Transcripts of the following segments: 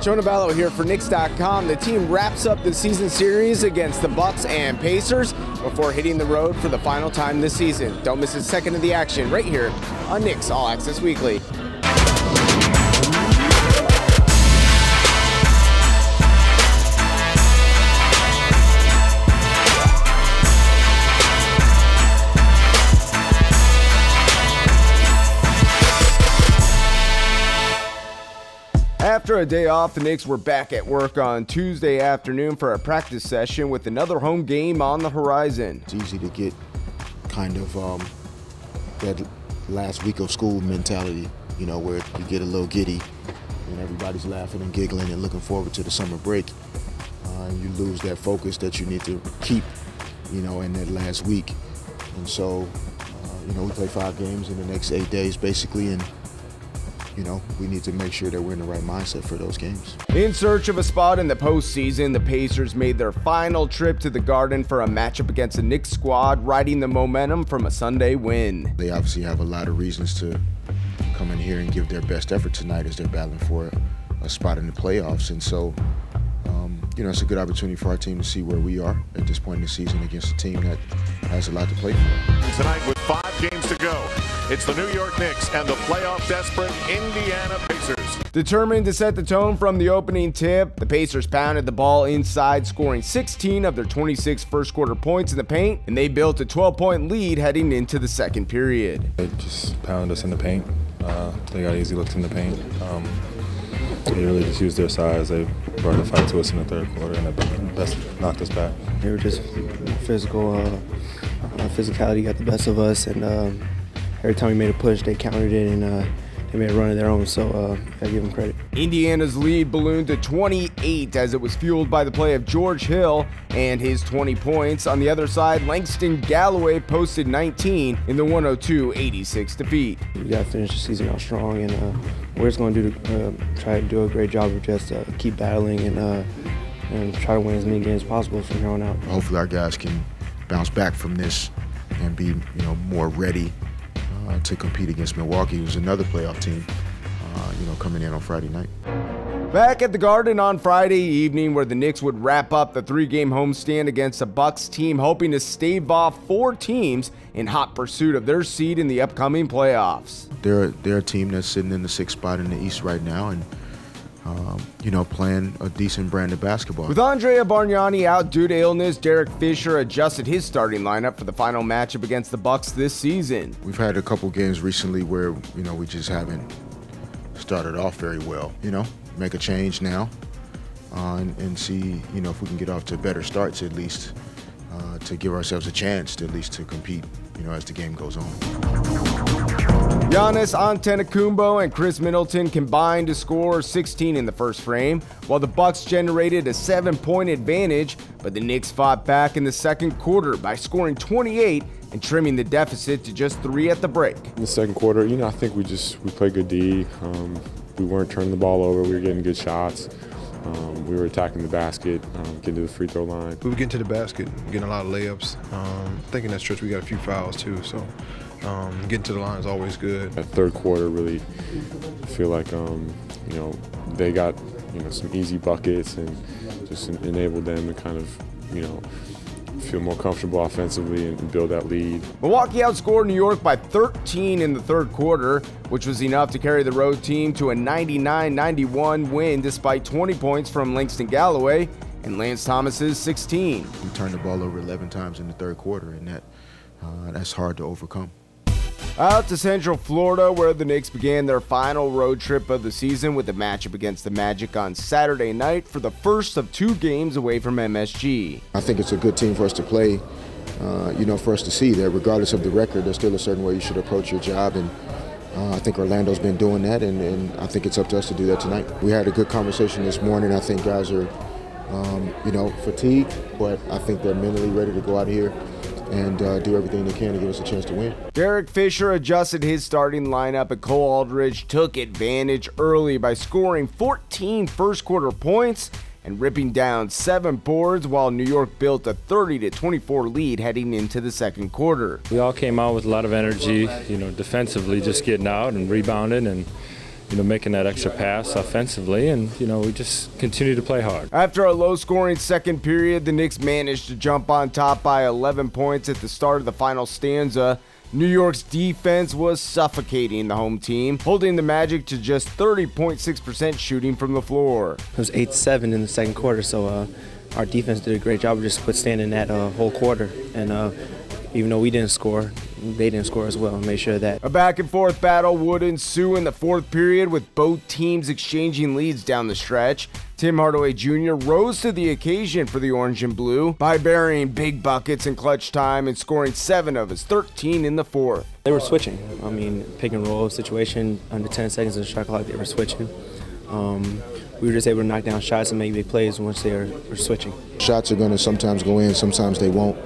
Joe Naballo here for Knicks.com. The team wraps up the season series against the Bucks and Pacers before hitting the road for the final time this season. Don't miss a second of the action right here on Knicks All-Access Weekly. After a day off, the Knicks were back at work on Tuesday afternoon for a practice session with another home game on the horizon. It's easy to get kind of that last week of school mentality, you know, where you get a little giddy and everybody's laughing and giggling and looking forward to the summer break. And you lose that focus that you need to keep, you know, in that last week. And so, you know, we play 5 games in the next 8 days basically, and you know, we need to make sure that we're in the right mindset for those games. In search of a spot in the postseason, the Pacers made their final trip to the Garden for a matchup against the Knicks squad, riding the momentum from a Sunday win. They obviously have a lot of reasons to come in here and give their best effort tonight as they're battling for a spot in the playoffs. And so, you know, it's a good opportunity for our team to see where we are at this point in the season against a team that has a lot to play for. Tonight with 5 games to go, it's the New York Knicks and the playoff-desperate Indiana Pacers. Determined to set the tone from the opening tip, the Pacers pounded the ball inside, scoring 16 of their 26 first-quarter points in the paint, and they built a 12-point lead heading into the second period. They just pounded us in the paint. They got easy looks in the paint. They really just used their size. They brought the fight to us in the third quarter, and that knocked us back. They were just physical. Physicality got the best of us, and every time we made a push, they countered it, and they made a run of their own, so I give them credit. Indiana's lead ballooned to 28 as it was fueled by the play of George Hill and his 20 points. On the other side, Langston Galloway posted 19 in the 102-86 defeat. We got to finish the season out strong, and we're just going to try to do a great job of just keep battling and try to win as many games as possible from here on out. Hopefully our guys can bounce back from this and be, you know, more ready to compete against Milwaukee, who's another playoff team, you know, coming in on Friday night. Back at the Garden on Friday evening, where the Knicks would wrap up the 3-game homestand against a Bucks team hoping to stave off 4 teams in hot pursuit of their seed in the upcoming playoffs. They're a team that's sitting in the 6th spot in the East right now, and you know, playing a decent brand of basketball. With Andrea Bargnani out due to illness, Derek Fisher adjusted his starting lineup for the final matchup against the Bucks this season. We've had a couple games recently where, you know, we just haven't started off very well. You know, make a change now and see, you know, if we can get off to better starts at least to give ourselves a chance to at least to compete, you know, as the game goes on. Giannis Antetokounmpo and Chris Middleton combined to score 16 in the first frame, while the Bucks generated a 7-point advantage, but the Knicks fought back in the second quarter by scoring 28 and trimming the deficit to just 3 at the break. In the second quarter, you know, I think we played good D. We weren't turning the ball over. We were getting good shots. We were attacking the basket, getting to the free throw line. We were getting to the basket, getting a lot of layups. I think in that stretch we got a few fouls too, so getting to the line is always good. That third quarter really feel like, you know, they got, you know, some easy buckets and just enabled them to kind of, you know, feel more comfortable offensively and build that lead. Milwaukee outscored New York by 13 in the third quarter, which was enough to carry the road team to a 99-91 win despite 20 points from Langston Galloway and Lance Thomas's 16. We turned the ball over 11 times in the third quarter, and that's hard to overcome. Out to Central Florida, where the Knicks began their final road trip of the season with a matchup against the Magic on Saturday night for the first of 2 games away from MSG. I think it's a good team for us to play, you know, for us to see that regardless of the record, there's still a certain way you should approach your job, and I think Orlando's been doing that, and I think it's up to us to do that tonight. We had a good conversation this morning. I think guys are, you know, fatigued, but I think they're mentally ready to go out here and do everything they can to give us a chance to win. Derek Fisher adjusted his starting lineup, and Cole Aldridge took advantage early by scoring 14 first-quarter points and ripping down 7 boards, while New York built a 30-24 lead heading into the second quarter. We all came out with a lot of energy, you know, defensively, just getting out and rebounding and, making that extra pass offensively, and we just continue to play hard. After a low-scoring second period, the Knicks managed to jump on top by 11 points at the start of the final stanza. New York's defense was suffocating the home team, holding the Magic to just 30.6% shooting from the floor. It was 8-7 in the second quarter, so our defense did a great job of just withstanding that whole quarter. And even though we didn't score, they didn't score as well, and made sure that. A back-and-forth battle would ensue in the fourth period, with both teams exchanging leads down the stretch. Tim Hardaway Jr. rose to the occasion for the Orange and Blue by burying big buckets in clutch time and scoring 7 of his 13 in the fourth. They were switching. I mean, pick and roll situation, under 10 seconds of the shot clock, they were switching. We were just able to knock down shots and make big plays once they were switching. Shots are going to sometimes go in, sometimes they won't.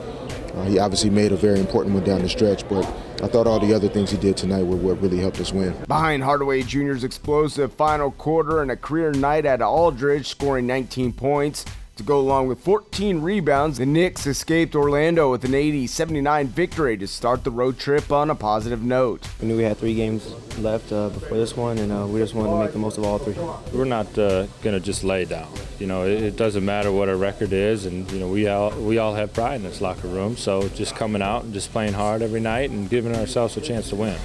He obviously made a very important one down the stretch, but I thought all the other things he did tonight were what really helped us win. Behind Hardaway Jr.'s explosive final quarter and a career night at Aldridge, scoring 19 points to go along with 14 rebounds, the Knicks escaped Orlando with an 80-79 victory to start the road trip on a positive note. We knew we had 3 games left before this one, and we just wanted to make the most of all 3. We're not going to just lay down. It doesn't matter what our record is, and we all have pride in this locker room. So just coming out and just playing hard every night and giving ourselves a chance to win.